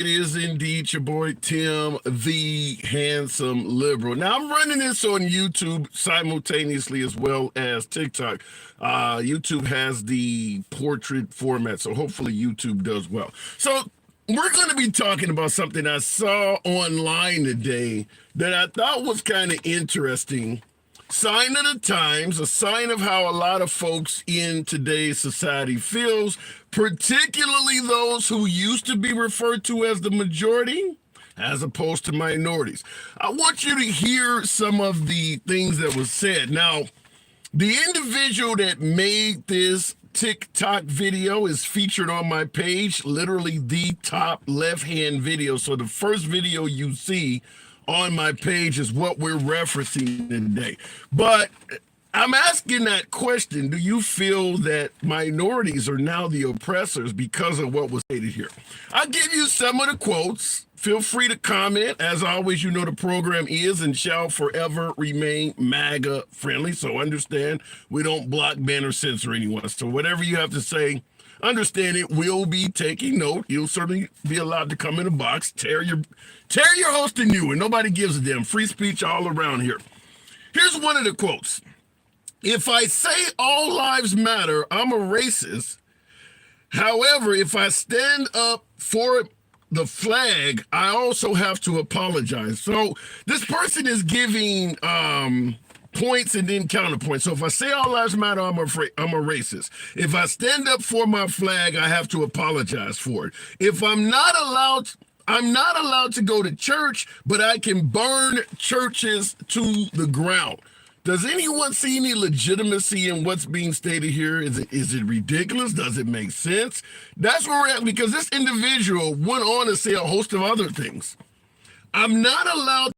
It is indeed your boy Tim, the handsome liberal. Now I'm running this on YouTube simultaneously as well as TikTok. YouTube has the portrait format, so hopefully YouTube does well. So we're going to be talking about something I saw online today that I thought was kind of interesting. Sign of the times, a sign of how a lot of folks in today's society feels, particularly those who used to be referred to as the majority as opposed to minorities. I want you to hear some of the things that was said. Now, the individual that made this TikTok video is featured on my page, literally the top left-hand video. So the first video you see on my page is what we're referencing today. But I'm asking that question, do you feel that minorities are now the oppressors because of what was stated here? I'll give you some of the quotes. Feel free to comment. As always, you know the program is and shall forever remain MAGA friendly. So understand we don't block, ban, or censor anyone. So whatever you have to say, understand it will be taking note. You'll certainly be allowed to come in the box, tear your host a new one. Nobody gives a damn. Free speech all around here. Here's one of the quotes. If I say all lives matter, I'm a racist. However, if I stand up for the flag, I also have to apologize. So this person is giving points and then counterpoints. So if I say all lives matter, I'm a racist. If I stand up for my flag, I have to apologize for it. If I'm not allowed to go to church, but I can burn churches to the ground. Does anyone see any legitimacy in what's being stated here? Is it ridiculous? Does it make sense? That's where we're at, because this individual went on to say a host of other things. I'm not allowed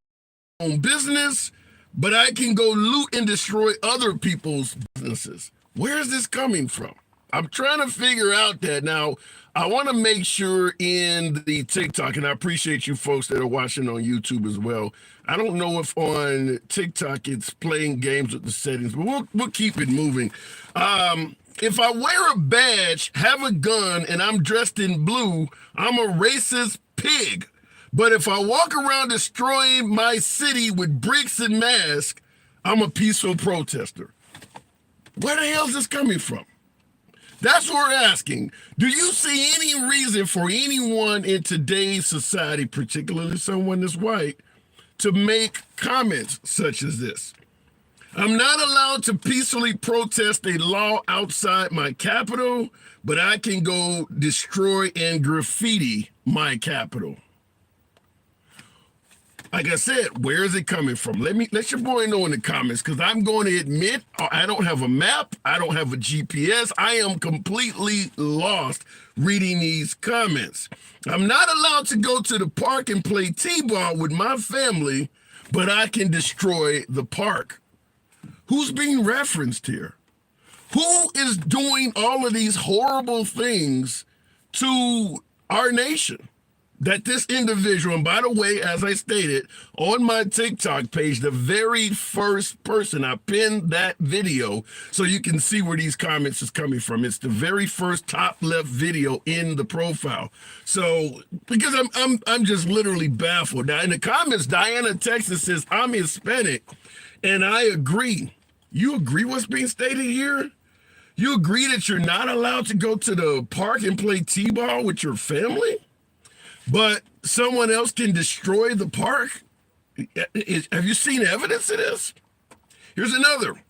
to own business, but I can go loot and destroy other people's businesses. Where is this coming from? I'm trying to figure out that. Now, I want to make sure in the TikTok, and I appreciate you folks that are watching on YouTube as well. I don't know if on TikTok it's playing games with the settings, but we'll keep it moving. If I wear a badge, have a gun, and I'm dressed in blue, I'm a racist pig. But if I walk around destroying my city with bricks and masks, I'm a peaceful protester. Where the hell is this coming from? That's what we're asking. Do you see any reason for anyone in today's society, particularly someone that's white, to make comments such as this? I'm not allowed to peacefully protest a law outside my capital, but I can go destroy and graffiti my capital. Like I said, where is it coming from? Let your boy know in the comments, because I'm going to admit I don't have a map. I don't have a GPS. I am completely lost reading these comments. I'm not allowed to go to the park and play t-ball with my family, but I can destroy the park. Who's being referenced here? Who is doing all of these horrible things to our nation? That this individual, and by the way, as I stated, on my TikTok page, the very first person, I pinned that video so you can see where these comments is coming from. It's the very first top left video in the profile. So, because I'm just literally baffled. Now, in the comments, Diana Texas says, I'm Hispanic, and I agree. You agree what's being stated here? You agree that you're not allowed to go to the park and play t-ball with your family? But someone else can destroy the park? Have you seen evidence of this? Here's another.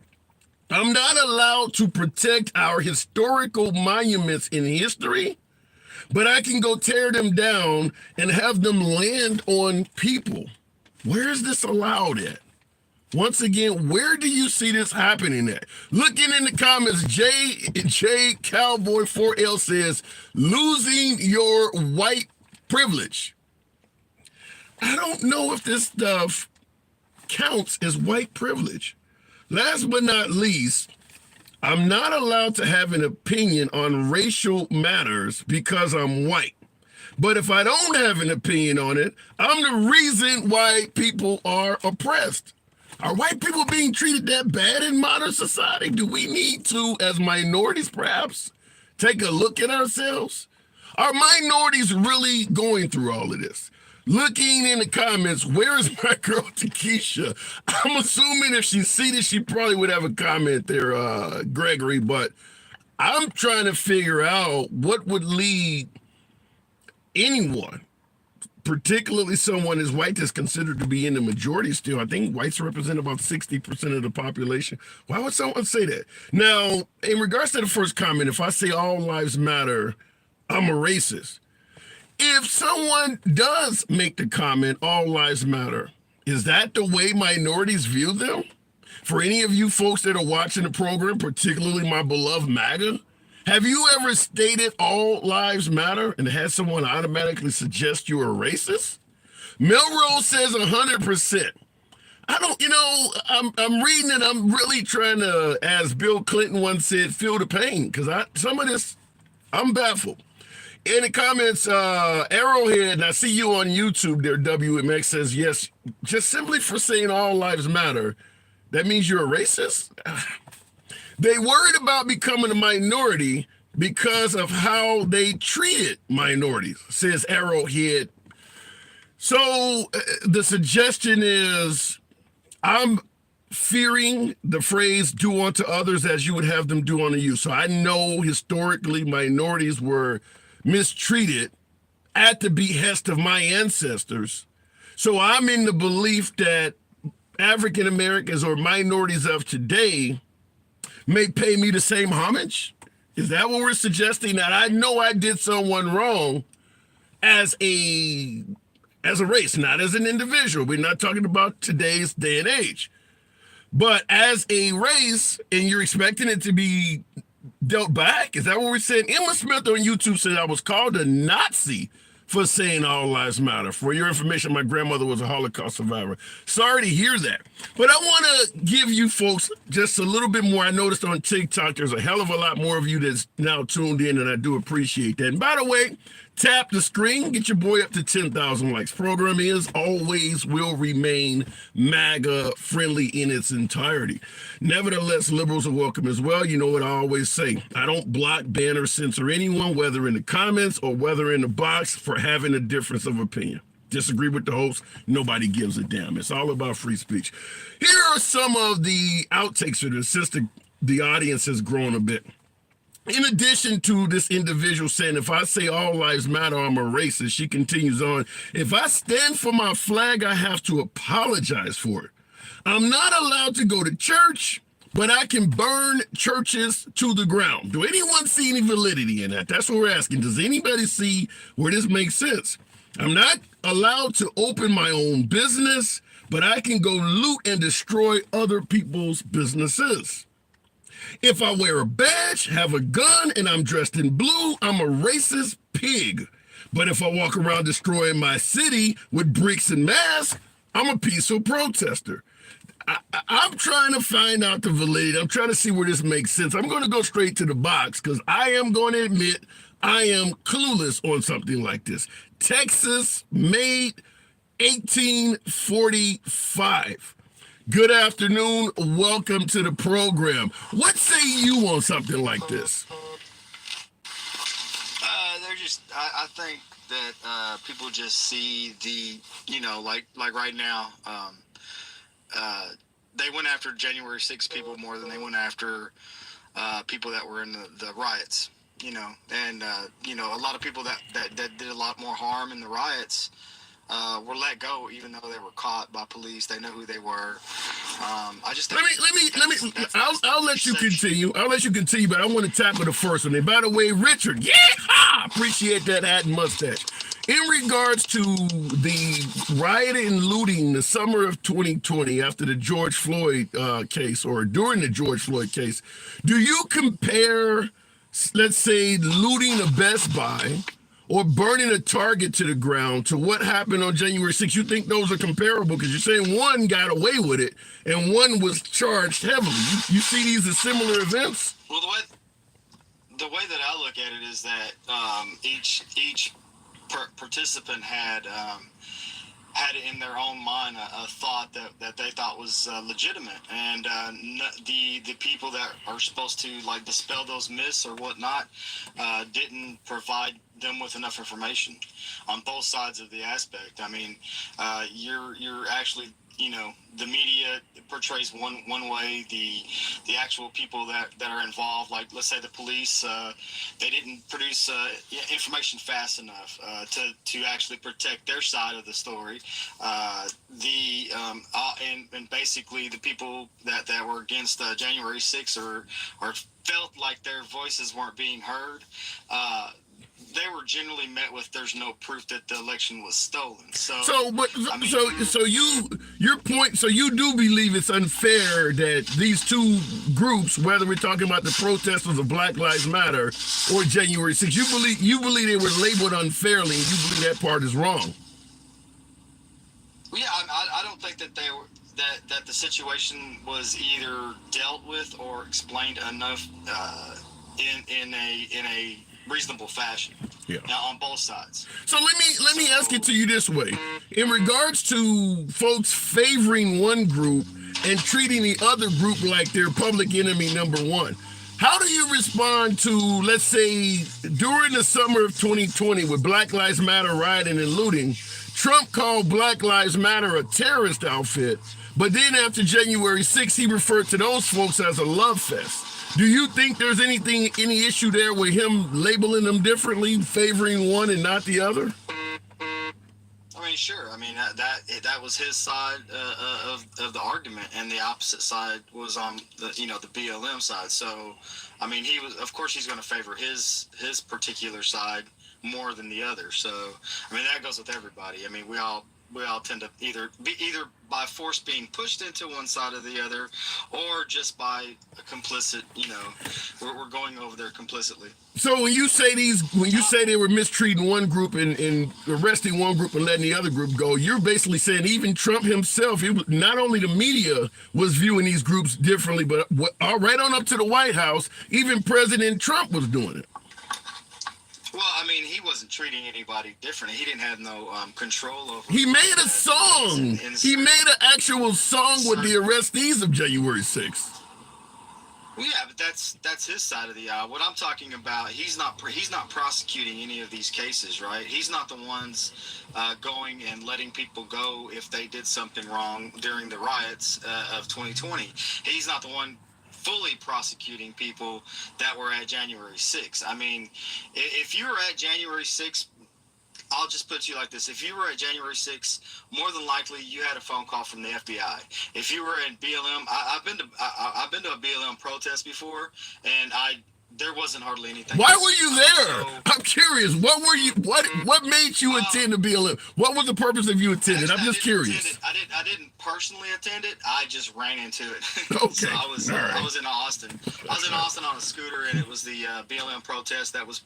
I'm not allowed to protect our historical monuments in history, but I can go tear them down and have them land on people. Where is this allowed at? Once again, where do you see this happening at? Looking in the comments, J Cowboy 4L says, losing your white privilege. I don't know if this stuff counts as white privilege. Last but not least, I'm not allowed to have an opinion on racial matters because I'm white. But if I don't have an opinion on it, I'm the reason why people are oppressed. Are white people being treated that bad in modern society? Do we need to, as minorities perhaps, take a look at ourselves? Are minorities really going through all of this? Looking in the comments, where is my girl Takesha? I'm assuming if she seen it, she probably would have a comment there, Gregory, but I'm trying to figure out what would lead anyone, particularly someone as white that's considered to be in the majority still. I think whites represent about 60% of the population. Why would someone say that? Now, in regards to the first comment, if I say all lives matter, I'm a racist. If someone does make the comment, all lives matter, is that the way minorities view them? For any of you folks that are watching the program, particularly my beloved MAGA, have you ever stated all lives matter and had someone automatically suggest you're a racist? Melrose says 100%. I don't, I'm reading it. I'm really trying to, as Bill Clinton once said, feel the pain, because some of this, I'm baffled. In the comments, Arrowhead, and I see you on YouTube there, WMX says, yes, just simply for saying all lives matter, that means you're a racist? They worried about becoming a minority because of how they treated minorities, says Arrowhead. So the suggestion is, I'm fearing the phrase do unto others as you would have them do unto you. So I know historically minorities were mistreated at the behest of my ancestors. So I'm in the belief that African Americans or minorities of today may pay me the same homage. Is that what we're suggesting? That I know I did someone wrong as a race, not as an individual. We're not talking about today's day and age. But as a race, and you're expecting it to be dealt back? Is that what we're saying? Emma Smith on YouTube said I was called a Nazi for saying all lives matter. For your information, my grandmother was a Holocaust survivor. Sorry to hear that. But I want to give you folks just a little bit more. I noticed on TikTok, there's a hell of a lot more of you that's now tuned in, and I do appreciate that. And by the way, tap the screen, get your boy up to 10,000 likes. Program is always will remain MAGA friendly in its entirety. Nevertheless, liberals are welcome as well. You know what I always say. I don't block, ban, or censor anyone, whether in the comments or whether in the box, for having a difference of opinion. Disagree with the host, nobody gives a damn. It's all about free speech. Here are some of the outtakes for this, since the audience has grown a bit. In addition to this individual saying, if I say all lives matter, I'm a racist, she continues on, if I stand for my flag, I have to apologize for it. I'm not allowed to go to church, but I can burn churches to the ground. Do anyone see any validity in that? That's what we're asking. Does anybody see where this makes sense? I'm not allowed to open my own business, but I can go loot and destroy other people's businesses. If I wear a badge, have a gun, and I'm dressed in blue, I'm a racist pig. But if I walk around destroying my city with bricks and masks, I'm a peaceful protester. I'm trying to find out the validity. I'm trying to see where this makes sense. I'm going to go straight to the box because I am going to admit I am clueless on something like this. Texas made 1845. Good afternoon. Welcome to the program. What say you on something like this? I think that people just see the, like right now, they went after January 6 people more than they went after people that were in the riots, and a lot of people that did a lot more harm in the riots were let go, even though they were caught by police. They know who they were. I just think I'll let you continue. I'll let you continue, but I want to tackle the first one. And by the way, Richard, yeah, appreciate that hat and mustache. In regards to the riot and looting the summer of 2020 after the George Floyd case, or during the George Floyd case, do you compare, let's say, looting a Best Buy or burning a Target to the ground to what happened on January 6th? You think those are comparable? Because you're saying one got away with it and one was charged heavily. You see these as similar events? Well, the way that I look at it is that each participant had had it in their own mind a thought that they thought was legitimate, and the people that are supposed to like dispel those myths or whatnot didn't provide them with enough information on both sides of the aspect. I mean, you're actually, you know, the media portrays one way, the actual people that are involved, like let's say the police, they didn't produce information fast enough to actually protect their side of the story. And basically the people that were against January 6th or felt like their voices weren't being heard, they were generally met with "there's no proof that the election was stolen." Your point. So you do believe it's unfair that these two groups, whether we're talking about the protesters of Black Lives Matter or January 6th, you believe they were labeled unfairly, and you believe that part is wrong. Yeah, I don't think that they were that the situation was either dealt with or explained enough in a reasonable fashion. Yeah. Now on both sides. So let me ask it to you this way: in regards to folks favoring one group and treating the other group like their public enemy number one, how do you respond to, let's say, during the summer of 2020 with Black Lives Matter rioting and looting, Trump called Black Lives Matter a terrorist outfit, but then after January 6th, he referred to those folks as a love fest? Do you think there's any issue there with him labeling them differently, favoring one and not the other? I mean, sure. I mean, that was his side of the argument, and the opposite side was on the BLM side. So, I mean, of course he's going to favor his particular side more than the other. So, I mean, that goes with everybody. I mean, we all tend to either by force being pushed into one side or the other, or just by a complicit, we're going over there complicitly. So when you say they were mistreating one group and arresting one group and letting the other group go, you're basically saying even Trump himself, not only the media was viewing these groups differently, but right on up to the White House, even President Trump was doing it. Well, I mean, he wasn't treating anybody differently. He didn't have no control over. He made a song. He made an actual song with the arrestees of January 6th. Well, yeah, but that's his side of the aisle. What I'm talking about, he's not prosecuting any of these cases, right? He's not the ones going and letting people go if they did something wrong during the riots of 2020. He's not the one fully prosecuting people that were at January 6th. I mean, if you were at January 6th, I'll just put you like this. If you were at January 6th, more than likely you had a phone call from the FBI. If you were in BLM, I've been to a BLM protest before, and there wasn't hardly anything. Why were you there? I'm curious. What made you attend the BLM? What was the purpose of you attending? I'm just curious. I didn't personally attend it. I just ran into it. Okay. So I was in Austin. I was in Austin on a scooter, and it was the BLM protest that was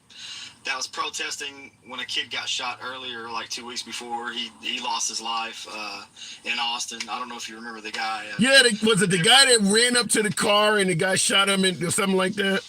protesting when a kid got shot earlier, like 2 weeks before he lost his life in Austin. I don't know if you remember the guy. Was it the guy that ran up to the car and the guy shot him or something like that?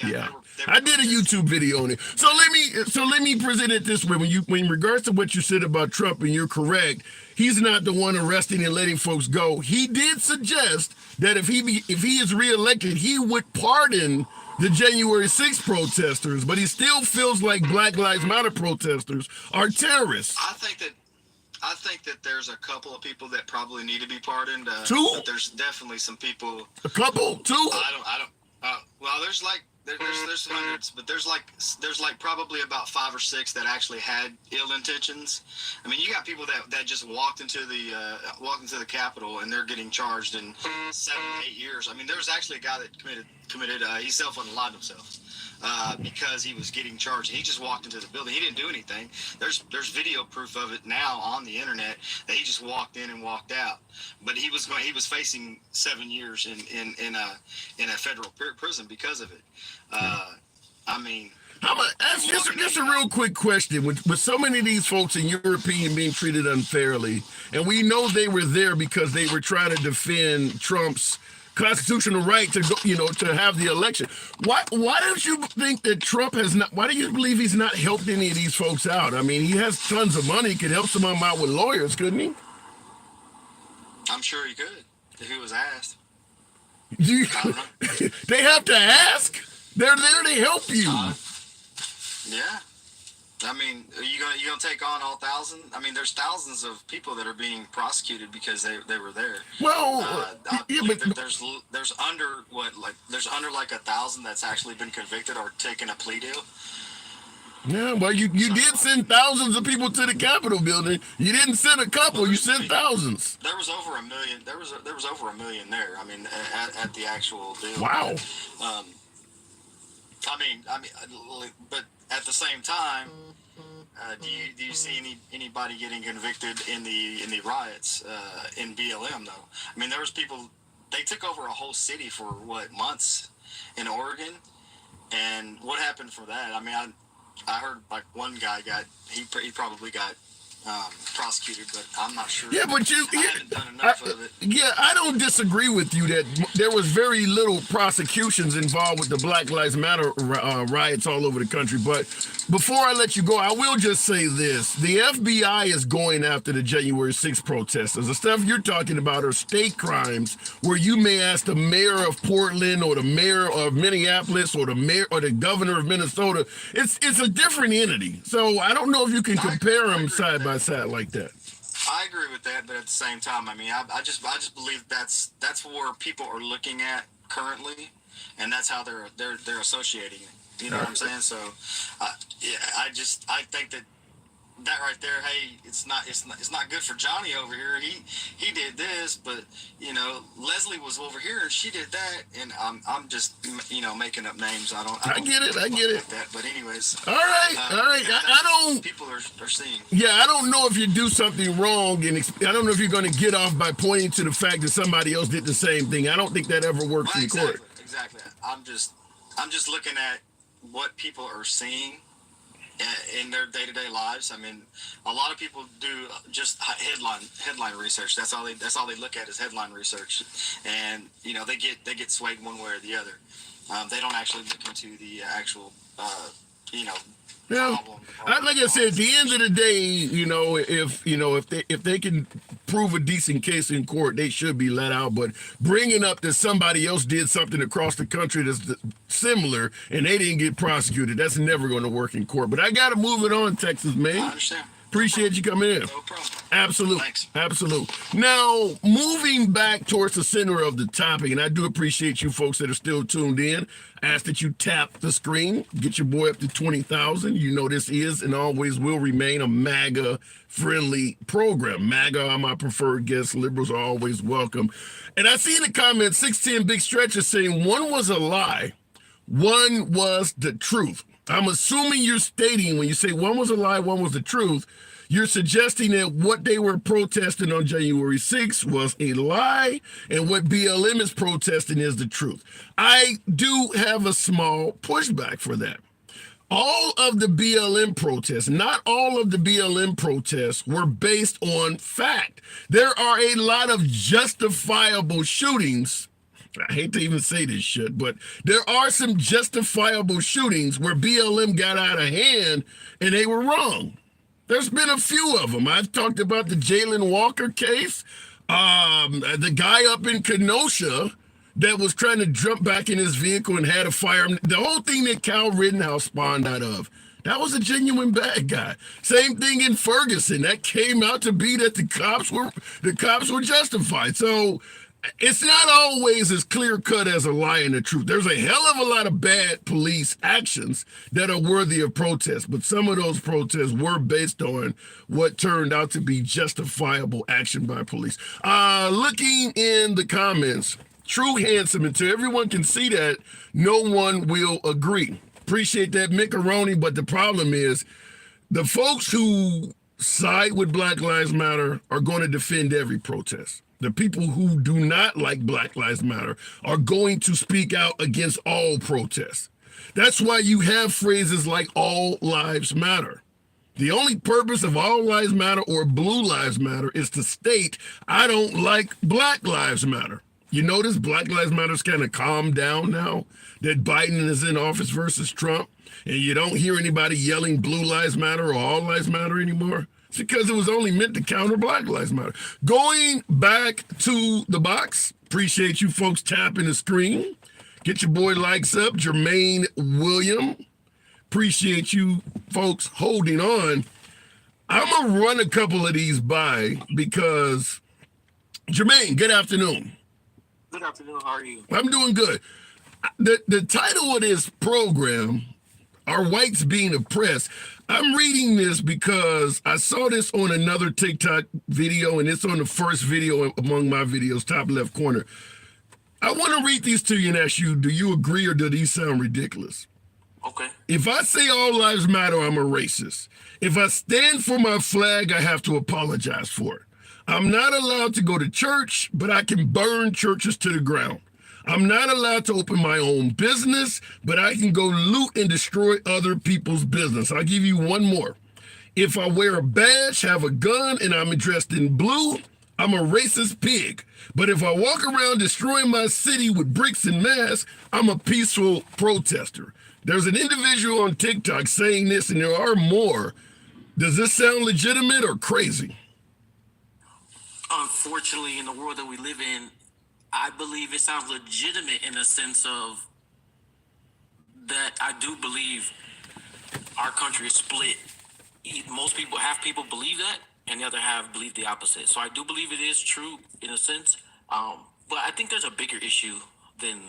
Yeah. They were I did a YouTube video on it. So let me present it this way. When in regards to what you said about Trump, and you're correct, he's not the one arresting and letting folks go. He did suggest that if he is reelected, he would pardon the January 6th protesters, but he still feels like Black Lives Matter protesters are terrorists. I think that there's a couple of people that probably need to be pardoned. Two? But there's definitely some people. A couple? Two? I don't. Well, there's hundreds, but there's like probably about 5 or 6 that actually had ill intentions. I mean, you got people that just walked into the Capitol and they're getting charged in 7-8 years. I mean, there was actually a guy that committed he self-unalived himself because he was getting charged. He just walked into the building. He didn't do anything. There's video proof of it now on the internet that he just walked in and walked out. But he was facing 7 years in a federal prison because of it. I mean, I'm gonna ask just a real quick question. With so many of these folks, in your opinion, being treated unfairly, and we know they were there because they were trying to defend Trump's constitutional right to go, to have the election. Why don't you think that Trump has not? Why do you believe he's not helped any of these folks out? I mean, he has tons of money. He could help some of them out with lawyers, couldn't he? I'm sure he could if he was asked. They have to ask. They're there to help you. Yeah. I mean, are you gonna take on all 1,000? I mean, there's thousands of people that are being prosecuted because they were there. Well, I believe that there's under 1,000 that's actually been convicted or taken a plea deal. Yeah, well, you did send thousands of people to the Capitol building. You didn't send a couple. You sent thousands. There was over 1 million. There was over 1 million there. I mean, at the actual deal. Wow. But at the same time, do you see anybody getting convicted in the riots in BLM though? I mean, there was people. They took over a whole city for months in Oregon, and what happened for that? I mean, I heard like one guy he probably got prosecuted, but I'm not sure. Yeah, but I haven't done enough of it. Yeah, I don't disagree with you that there was very little prosecutions involved with the Black Lives Matter riots all over the country. But before I let you go, I will just say this. The FBI is going after the January 6th protesters. The stuff you're talking about are state crimes where you may ask the mayor of Portland or the mayor of Minneapolis or the mayor or the governor of Minnesota. It's a different entity. So I don't know if you can compare them side by side like that. I agree with that, but at the same time, I mean, I just believe that's where people are looking at currently, and that's how they're associating it. You know what I'm saying? So, I think that right there, hey, it's not good for Johnny over here. He did this, but Leslie was over here and she did that, and I'm just making up names. I get it. Like that. But anyways. All right. I don't. People are seeing. Yeah, I don't know if you do something wrong, and I don't know if you're going to get off by pointing to the fact that somebody else did the same thing. I don't think that ever works in court. Exactly. I'm just looking at what people are seeing in their day-to-day lives. I mean, a lot of people do just headline research. That's all they look at is headline research, and they get swayed one way or the other. They don't actually look into the actual Yeah, like I said, at the end of the day, if they can prove a decent case in court, they should be let out. But bringing up that somebody else did something across the country that's similar and they didn't get prosecuted, that's never going to work in court. But I got to move it on, Texas, man. I understand. Appreciate you coming in. No problem. Absolutely. Thanks. Absolutely. Now, moving back towards the center of the topic, and I do appreciate you folks that are still tuned in. I ask that you tap the screen, get your boy up to 20,000. You know this is and always will remain a MAGA-friendly program. MAGA are my preferred guests. Liberals are always welcome. And I see in the comments, 610 Big Stretch is saying one was a lie, one was the truth. I'm assuming you're stating when you say one was a lie, one was the truth, you're suggesting that what they were protesting on January 6th was a lie, and what BLM is protesting is the truth. I do have a small pushback for that. All of the BLM protests, not all of the BLM protests were based on fact. There are a lot of justifiable shootings. I hate to even say this shit, but there are some justifiable shootings where BLM got out of hand and they were wrong. There's been a few of them. I've talked about the Jalen Walker case, the guy up in Kenosha that was trying to jump back in his vehicle and had a firearm. The whole thing that Kyle Rittenhouse spawned out of, that was a genuine bad guy. Same thing in Ferguson. That came out to be that the cops were justified. So it's not always as clear-cut as a lie and the truth. There's a hell of a lot of bad police actions that are worthy of protest, but some of those protests were based on what turned out to be justifiable action by police. Looking in the comments, True Handsome, until everyone can see that, no one will agree. Appreciate that, Mickaroni, but the problem is the folks who side with Black Lives Matter are going to defend every protest. The people who do not like Black Lives Matter are going to speak out against all protests. That's why you have phrases like all lives matter. The only purpose of all lives matter or blue lives matter is to state, I don't like Black Lives Matter. You notice Black Lives Matter's kind of calmed down now that Biden is in office versus Trump, and you don't hear anybody yelling Blue Lives Matter or All Lives Matter anymore. It's because it was only meant to counter Black Lives Matter. Going back to the box, appreciate you folks tapping the screen. Get your boy likes up, Jermaine William. Appreciate you folks holding on. I'm going to run a couple of these by because, Jermaine, good afternoon. Good afternoon. How are you? I'm doing good. The title of this program, Are Whites Being Oppressed? I'm reading this because I saw this on another TikTok video, and it's on the first video among my videos, top left corner. I want to read these to you and ask you, do you agree or do these sound ridiculous? Okay. If I say all lives matter, I'm a racist. If I stand for my flag, I have to apologize for it. I'm not allowed to go to church, but I can burn churches to the ground. I'm not allowed to open my own business, but I can go loot and destroy other people's business. I'll give you one more. If I wear a badge, have a gun, and I'm dressed in blue, I'm a racist pig. But if I walk around destroying my city with bricks and masks, I'm a peaceful protester. There's an individual on TikTok saying this, and there are more. Does this sound legitimate or crazy? Unfortunately, in the world that we live in, I believe it sounds legitimate in a sense of that I do believe our country is split. Most people, half people believe that, and the other half believe the opposite. So I do believe it is true in a sense. But I think there's a bigger issue than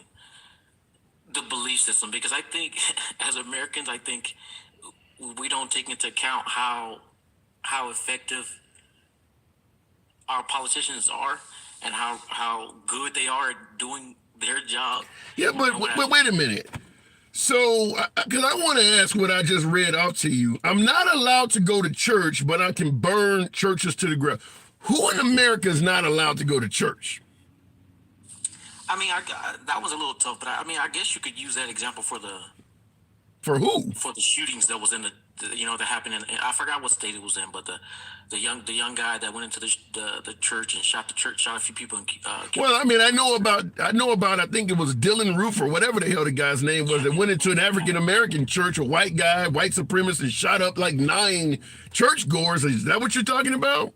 the belief system, because I think as Americans, I think we don't take into account how effective our politicians are and how good they are at doing their job. Yeah, but wait a minute. So, because I want to ask what I just read out to you. I'm not allowed to go to church, but I can burn churches to the ground. Who in America is not allowed to go to church? I mean, that was a little tough, but I guess you could use that example for the who? For the shootings that was in that happened in, I forgot what state it was in, but the young guy that went into the church and shot a few people. Well, I mean, I know about. I think it was Dylan Roof or whatever the hell the guy's name was that went into an African American church, a white guy, white supremacist, and shot up like 9 churchgoers. Is that what you're talking about?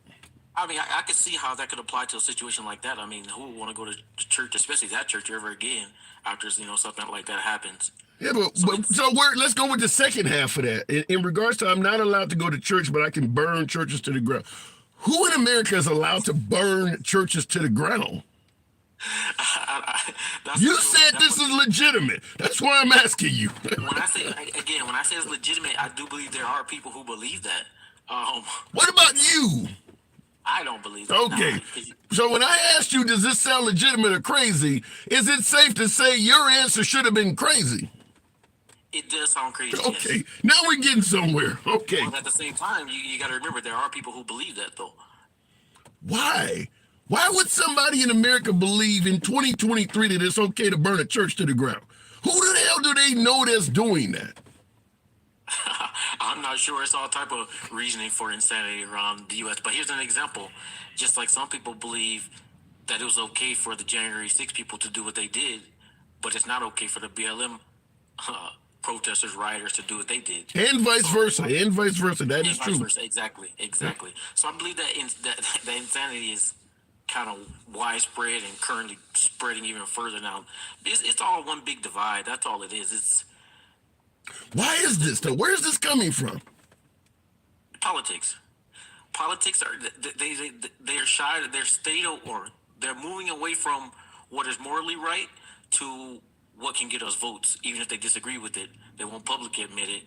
I mean, I could see how that could apply to a situation like that. I mean, who would want to go to church, especially that church, ever again after something like that happens? Yeah, let's go with the second half of that. In regards to, I'm not allowed to go to church, but I can burn churches to the ground. Who in America is allowed to burn churches to the ground? You said this is legitimate. That's why I'm asking you. When I say it's legitimate, I do believe there are people who believe that. What about you? I don't believe that. Okay. So when I asked you, does this sound legitimate or crazy, is it safe to say your answer should have been crazy? It does sound crazy. Okay, yes. Now we're getting somewhere. Okay. But at the same time, you got to remember there are people who believe that, though. Why? Why would somebody in America believe in 2023 that it's okay to burn a church to the ground? Who the hell do they know that's doing that? I'm not sure. It's all type of reasoning for insanity around the U.S. But here's an example. Just like some people believe that it was okay for the January 6 people to do what they did, but it's not okay for the BLM protesters, rioters to do what they did, and vice versa. That is true. Exactly. So I believe that that insanity is kind of widespread and currently spreading even further now. It's all one big divide. That's all it is. Why is this though? Where is this coming from? Politics. Politics are they're shy. They're moving away from what is morally right to what can get us votes, even if they disagree with it. They won't publicly admit it.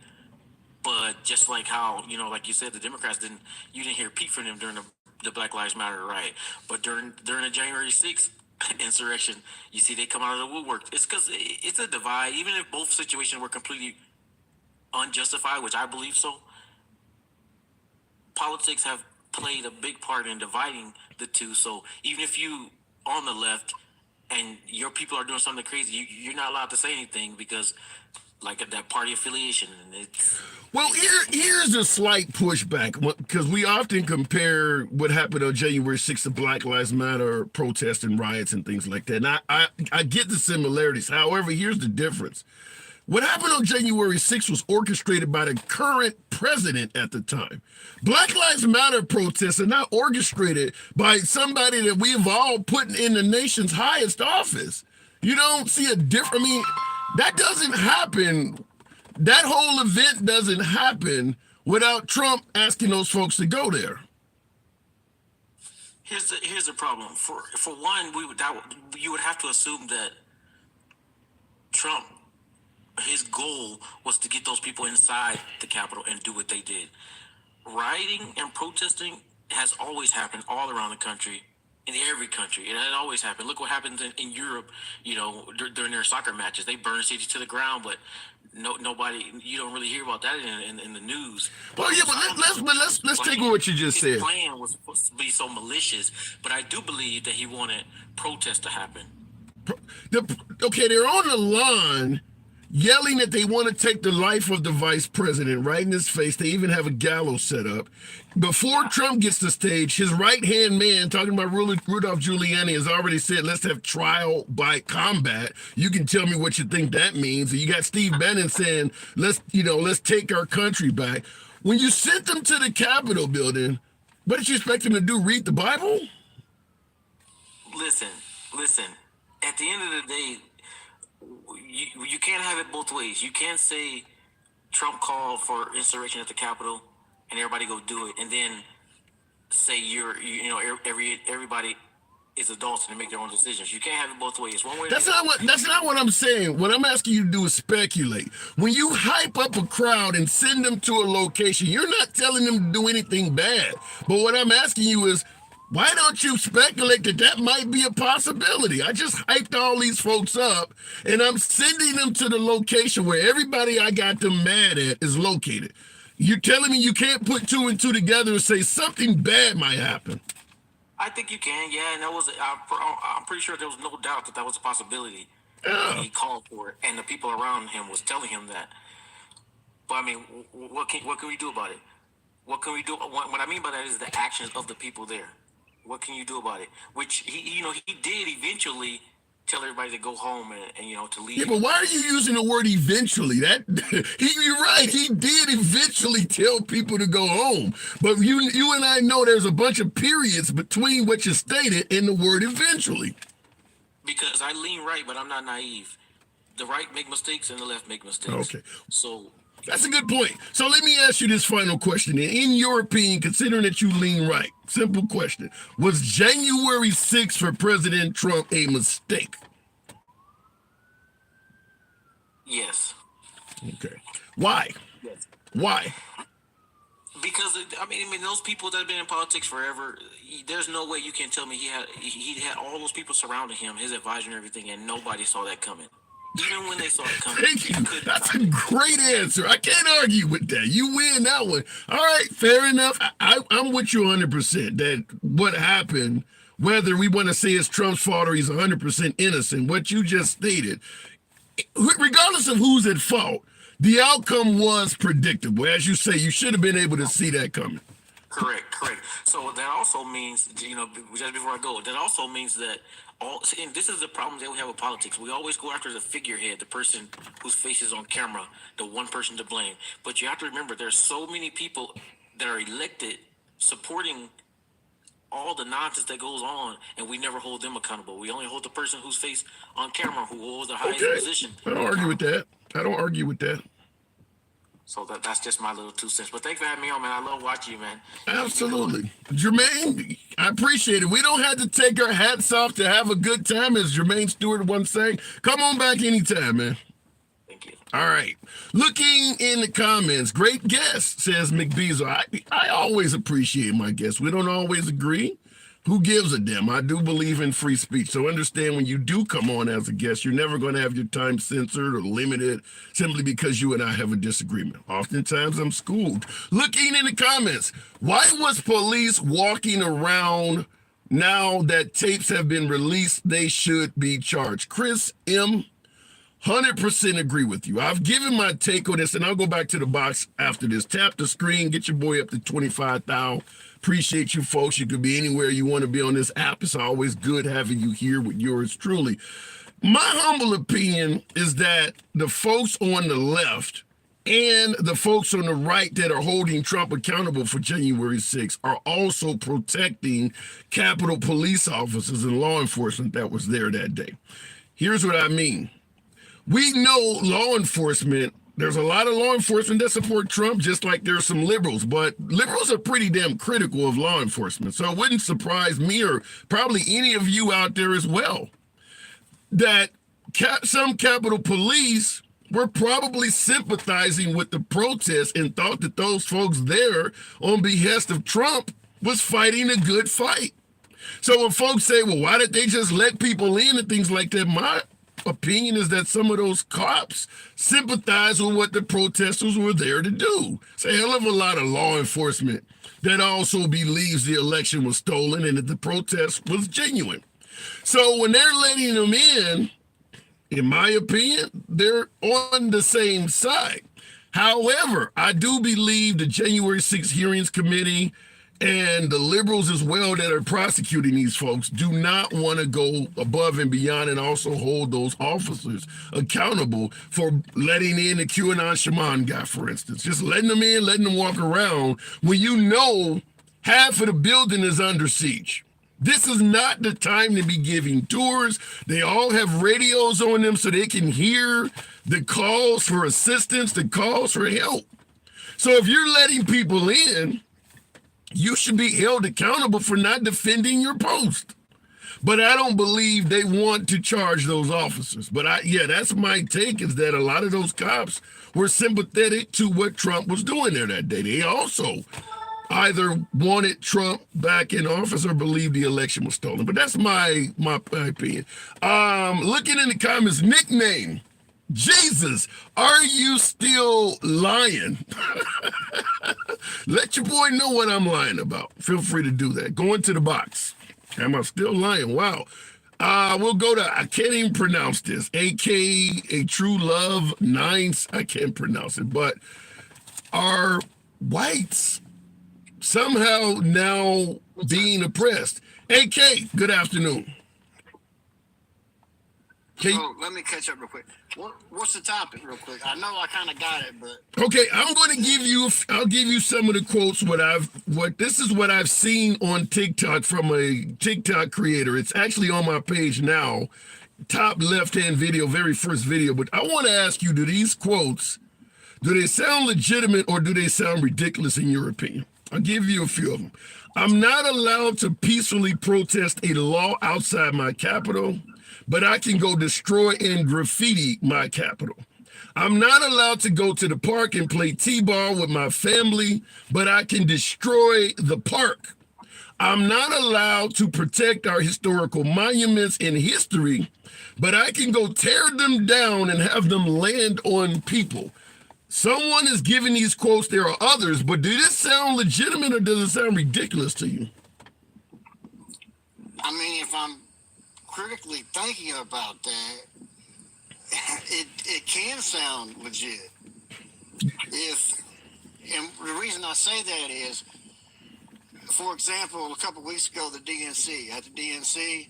But just like how, like you said, the Democrats didn't hear peep from them during the Black Lives Matter riot. But during the January 6th insurrection, you see they come out of the woodwork. It's because it's a divide. Even if both situations were completely unjustified, which I believe so, politics have played a big part in dividing the two. So even if you on the left and your people are doing something crazy, you're not allowed to say anything because like that party affiliation, and it's Well, here's a slight pushback because we often compare what happened on January 6th to Black Lives Matter protests and riots and things like that. And I get the similarities. However, here's the difference. What happened on January 6th was orchestrated by the current president at the time. Black Lives Matter protests are not orchestrated by somebody that we've all put in the nation's highest office. You don't see a different, I mean, that doesn't happen. That whole event doesn't happen without Trump asking those folks to go there. here's the problem. For one, you would have to assume that Trump, his goal was to get those people inside the Capitol and do what they did. Rioting and protesting has always happened all around the country, in every country. It had always happened. Look what happens in Europe, during their soccer matches. They burn cities to the ground, but nobody, you don't really hear about that in the news. Well, yeah, but let's take what you just said. His plan was supposed to be so malicious, but I do believe that he wanted protests to happen. Okay, they're on the lawn yelling that they want to take the life of the vice president right in his face. They even have a gallows set up. Before Trump gets to stage, his right-hand man, talking about Rudolph Giuliani, has already said, let's have trial by combat. You can tell me what you think that means. And you got Steve Bannon saying, let's take our country back. When you sent them to the Capitol building, what did you expect them to do, read the Bible? Listen. At the end of the day, you can't have it both ways. You can't say Trump called for insurrection at the Capitol and everybody go do it, and then say everybody is adults and they make their own decisions. You can't have it both ways. One way. That's not what I'm saying. What I'm asking you to do is speculate. When you hype up a crowd and send them to a location, you're not telling them to do anything bad. But what I'm asking you is, why don't you speculate that might be a possibility? I just hyped all these folks up, and I'm sending them to the location where everybody I got them mad at is located. You're telling me you can't put two and two together and say something bad might happen? I think you can, yeah, and I'm pretty sure there was no doubt that was a possibility. Yeah. He called for it, and the people around him was telling him that. But I mean, what can we do about it? What can we do? What I mean by that is the actions of the people there. What can you do about it? Which he did eventually tell everybody to go home and to leave. Yeah, but why are you using the word eventually? You're right. He did eventually tell people to go home, but you and I know there's a bunch of periods between what you stated and the word eventually. Because I lean right, but I'm not naive. The right make mistakes and the left make mistakes. Okay. So. That's a good point. So let me ask you this final question. In your opinion, considering that you lean right, simple question, was January 6th for President Trump a mistake? Yes. Okay. Why? Yes. Why? Because I mean, those people that have been in politics forever, there's no way you can tell me he had all those people surrounding him, his advisor and everything, and nobody saw that coming. Even when they saw it coming. Thank you. That's a great answer. I can't argue with that. You win that one. All right, fair enough. I'm with you 100% that what happened, whether we want to say it's Trump's fault or he's 100% innocent, what you just stated, regardless of who's at fault, the outcome was predictable. As you say, you should have been able to see that coming. Correct. So that also means, just before I go, that also means that and this is the problem that we have with politics. We always go after the figurehead, the person whose face is on camera, the one person to blame. But you have to remember, there's so many people that are elected supporting all the nonsense that goes on, and we never hold them accountable. We only hold the person whose face on camera, who holds the highest position. I don't argue with that. So that's just my little 2 cents. But thanks for having me on, man. I love watching you, man. Absolutely. Jermaine, I appreciate it. We don't have to take our hats off to have a good time, as Jermaine Stewart once sang. Come on back anytime, man. Thank you. All right. Looking in the comments, great guest, says McBeazel. I always appreciate my guests. We don't always agree. Who gives a damn? I do believe in free speech. So understand, when you do come on as a guest, you're never going to have your time censored or limited simply because you and I have a disagreement. Oftentimes I'm schooled. Looking in the comments, why was police walking around now that tapes have been released? They should be charged. Chris M., 100% agree with you. I've given my take on this, and I'll go back to the box after this. Tap the screen, get your boy up to 25,000. Appreciate you, folks. You could be anywhere you want to be on this app. It's always good having you here with yours truly. My humble opinion is that the folks on the left and the folks on the right that are holding Trump accountable for January 6th are also protecting Capitol police officers and law enforcement that was there that day. Here's what I mean. We know law enforcement, there's a lot of law enforcement that support Trump, just like there's some liberals, but liberals are pretty damn critical of law enforcement. So it wouldn't surprise me, or probably any of you out there as well, that some Capitol Police were probably sympathizing with the protests and thought that those folks there on behest of Trump was fighting a good fight. So when folks say, well, why did they just let people in and things like that, my opinion is that some of those cops sympathize with what the protesters were there to do. It's a hell of a lot of law enforcement that also believes the election was stolen and that the protest was genuine. So when they're letting them in my opinion, they're on the same side. However, I do believe the January 6th hearings committee and the liberals as well that are prosecuting these folks do not want to go above and beyond and also hold those officers accountable for letting in the QAnon shaman guy, for instance. Just letting them in, letting them walk around when you know half of the building is under siege. This is not the time to be giving tours. They all have radios on them so they can hear the calls for assistance, the calls for help. So if you're letting people in, you should be held accountable for not defending your post. But I don't believe they want to charge those officers. But that's my take, is that a lot of those cops were sympathetic to what Trump was doing there that day. They also either wanted Trump back in office or believed the election was stolen. But that's my opinion. Looking in the comments, nickname, Jesus, are you still lying? Let your boy know what I'm lying about. Feel free to do that. Go into the box. Am I still lying? Wow. We'll go to, I can't even pronounce this, AK, a true love, nines. I can't pronounce it, but are whites somehow now being oppressed? AK, good afternoon. So let me catch up real quick. What's the topic real quick? I know I kind of got it, but okay, I'll give you some of the quotes. This is what I've seen on TikTok from a TikTok creator. It's actually on my page now, top left-hand video, very first video. But I want to ask you, do these quotes, do they sound legitimate or do they sound ridiculous in your opinion? I'll give you a few of them. I'm not allowed to peacefully protest a law outside my capital, but I can go destroy and graffiti my capital. I'm not allowed to go to the park and play t-ball with my family, but I can destroy the park. I'm not allowed to protect our historical monuments and history, but I can go tear them down and have them land on people. Someone is giving these quotes. There are others, but do this sound legitimate or does it sound ridiculous to you? I mean, if I'm critically thinking about that, it can sound legit. And the reason I say that is, for example, a couple of weeks ago, at the DNC,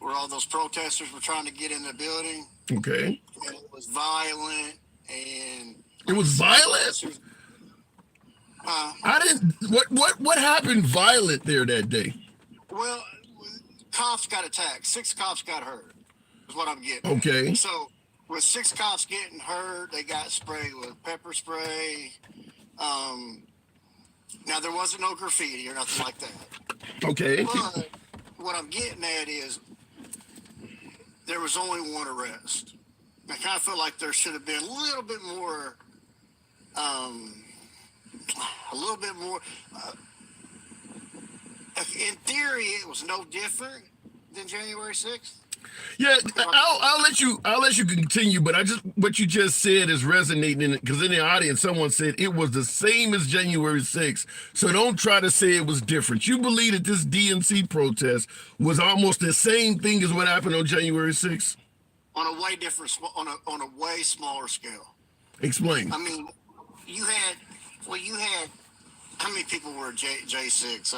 where all those protesters were trying to get in the building. Okay. And it was violent, and it was violent. I didn't. What happened violent there that day? Well, cops got attacked. 6 cops got hurt. Is what I'm getting. Okay. So with 6 cops getting hurt, they got sprayed with pepper spray. Now there wasn't no graffiti or nothing like that. Okay. But what I'm getting at is there was only one arrest. I kind of feel like there should have been a little bit more. In theory, it was no different than January 6th. Yeah, I'll let you continue, but what you just said is resonating because in the audience, someone said it was the same as January 6th. So don't try to say it was different. You believe that this DNC protest was almost the same thing as what happened on January 6th? on a way different, on a way smaller scale. Explain. I mean, you had how many people were J6?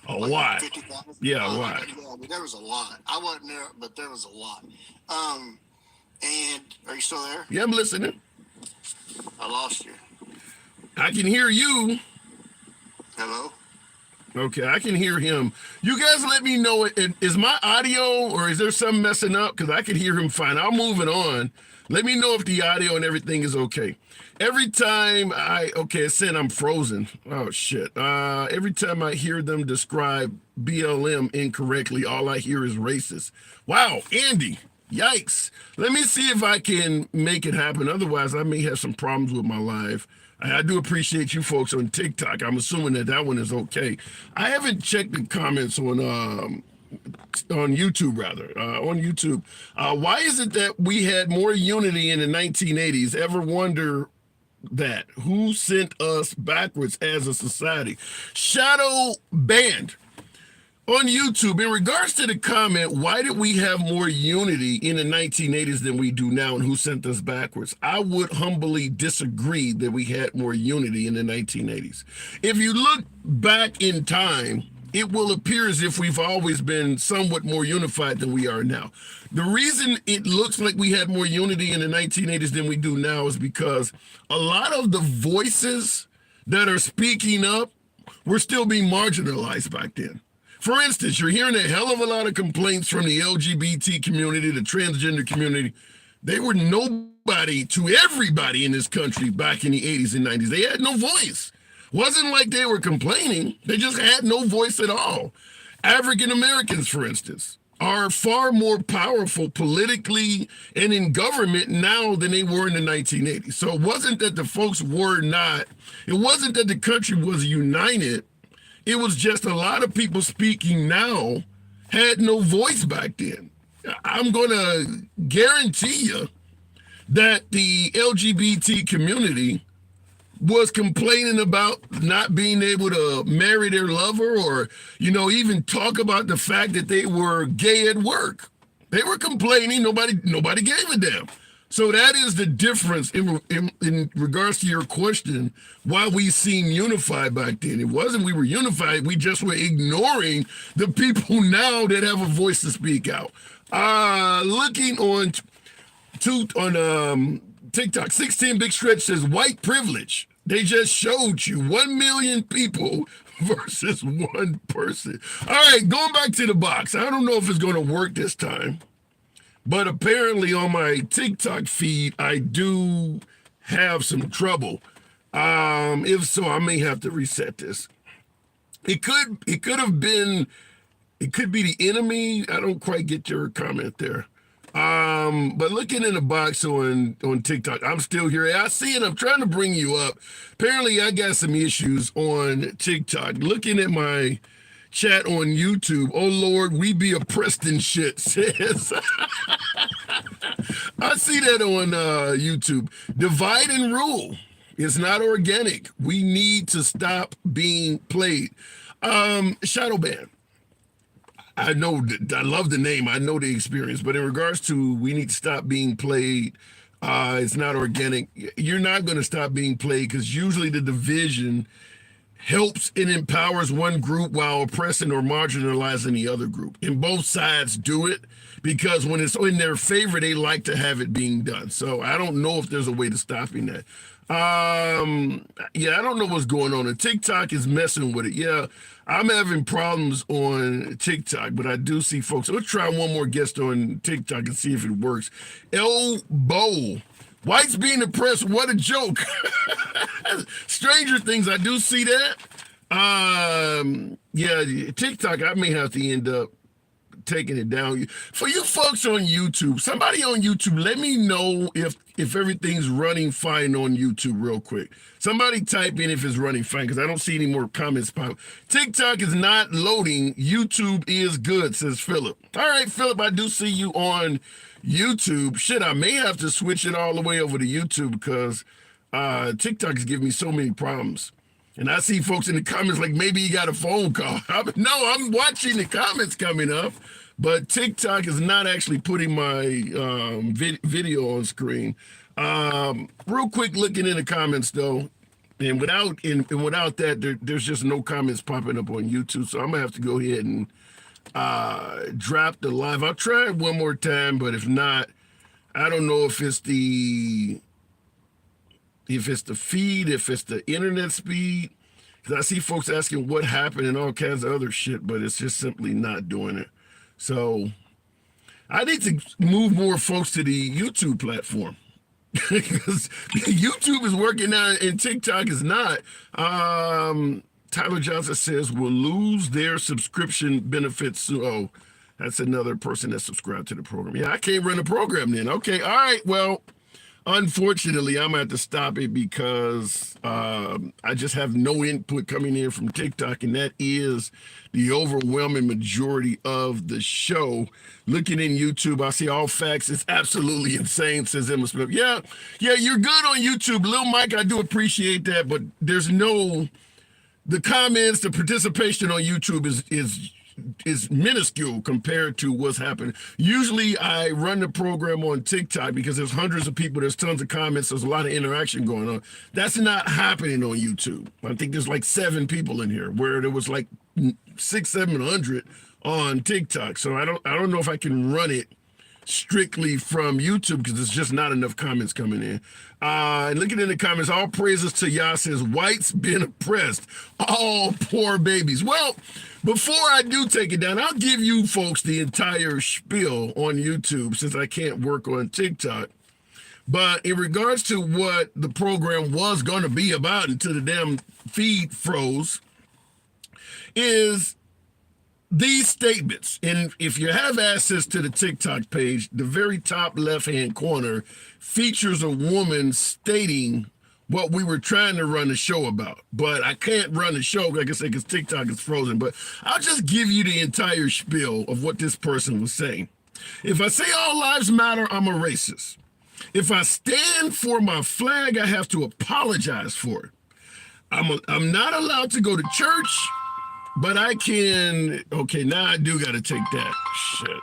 A Like lot. 50,000. Yeah, a lot. Yeah, I mean, there was a lot. I wasn't there, but there was a lot. And are you still there? Yeah, I'm listening. I lost you. I can hear you. Hello? Okay, I can hear him. You guys let me know, is my audio or is there something messing up? Because I can hear him fine. I'll move it on. Let me know if the audio and everything is okay. Every time it said I'm frozen. Oh, shit. Every time I hear them describe BLM incorrectly, all I hear is racist. Wow, Andy, yikes. Let me see if I can make it happen. Otherwise, I may have some problems with my live. I do appreciate you folks on TikTok. I'm assuming that one is okay. I haven't checked the comments on YouTube, rather. On YouTube. Why is it that we had more unity in the 1980s? Ever wonder that? Who sent us backwards as a society? Shadow Band on YouTube, in regards to the comment, why did we have more unity in the 1980s than we do now, and who sent us backwards? I would humbly disagree that we had more unity in the 1980s. If you look back in time, it will appear as if we've always been somewhat more unified than we are now. The reason it looks like we had more unity in the 1980s than we do now is because a lot of the voices that are speaking up were still being marginalized back then. For instance, you're hearing a hell of a lot of complaints from the LGBT community, the transgender community. They were nobody to everybody in this country back in the 80s and 90s. They had no voice. Wasn't like they were complaining. They just had no voice at all. African Americans, for instance, are far more powerful politically and in government now than they were in the 1980s. So it wasn't that the folks were not, it wasn't that the country was united. It was just a lot of people speaking now had no voice back then. I'm going to guarantee you that the LGBT community was complaining about not being able to marry their lover or, even talk about the fact that they were gay at work. They were complaining. Nobody gave a damn. So that is the difference in regards to your question, why we seem unified back then. It wasn't we were unified, we just were ignoring the people now that have a voice to speak out. Looking on TikTok, 16 Big Stretch says, white privilege. They just showed you 1 million people versus one person. All right, going back to the box. I don't know if it's going to work this time. But apparently on my TikTok feed, I do have some trouble. If so, I may have to reset this. It could be the enemy. I don't quite get your comment there. But looking in the box on TikTok, I'm still here. I see it. I'm trying to bring you up. Apparently, I got some issues on TikTok. Looking at my chat on YouTube, oh Lord, we be oppressed and shit, says. I see that on YouTube. Divide and rule. It's not organic. We need to stop being played. Shadow Band. I know, I love the name. I know the experience. But in regards to we need to stop being played, it's not organic. You're not going to stop being played because usually the division helps and empowers one group while oppressing or marginalizing the other group. And both sides do it because when it's in their favor, they like to have it being done. So I don't know if there's a way to stopping that. I don't know what's going on. And TikTok is messing with it. Yeah, I'm having problems on TikTok, but I do see folks. Let's try one more guest on TikTok and see if it works. Elbow. Whites being oppressed, what a joke. Stranger Things, I do see that. TikTok, I may have to end up taking it down. For you folks on YouTube, somebody on YouTube, let me know if everything's running fine on YouTube real quick. Somebody type in if it's running fine because I don't see any more comments pop. TikTok is not loading. YouTube is good, says Philip. All right, Philip, I do see you on YouTube. Shit, I may have to switch it all the way over to YouTube because TikTok is giving me so many problems. And I see folks in the comments like maybe you got a phone call. No, I'm watching the comments coming up, but TikTok is not actually putting my video on screen. Real quick, looking in the comments though, and without that, there's just no comments popping up on YouTube. So I'm gonna have to go ahead and drop the live. I'll try it one more time, but if not, I don't know if it's the feed, if it's the internet speed. Because I see folks asking what happened and all kinds of other shit, but it's just simply not doing it. So I need to move more folks to the YouTube platform. Because YouTube is working now and TikTok is not. Tyler Johnson says we'll lose their subscription benefits soon. Oh, that's another person that subscribed to the program. Yeah, I can't run the program then. Okay, all right, well, unfortunately, I'm going to have to stop it because I just have no input coming in from TikTok, and that is the overwhelming majority of the show. Looking in YouTube, I see all facts. It's absolutely insane, says Emma Smith. Yeah, you're good on YouTube. Lil Mike, I do appreciate that, but there's no... The comments, the participation on YouTube is minuscule compared to what's happening. Usually I run the program on TikTok because there's hundreds of people, there's tons of comments, there's a lot of interaction going on. That's not happening on YouTube. I think there's like 7 people in here where there was like 600-700 on TikTok. So I don't know if I can run it strictly from YouTube because there's just not enough comments coming in. And looking in the comments, all praises to Yah says, whites been oppressed. All poor babies. Well, before I do take it down, I'll give you folks the entire spiel on YouTube since I can't work on TikTok. But in regards to what the program was going to be about until the damn feed froze, is these statements. And if you have access to the TikTok page, the very top left-hand corner features a woman stating what we were trying to run the show about. But I can't run the show, like I said, because TikTok is frozen. But I'll just give you the entire spiel of what this person was saying. If I say all lives matter, I'm a racist. If I stand for my flag, I have to apologize for it. I'm not allowed to go to church, but I can... Okay, now I do got to take that. Shit.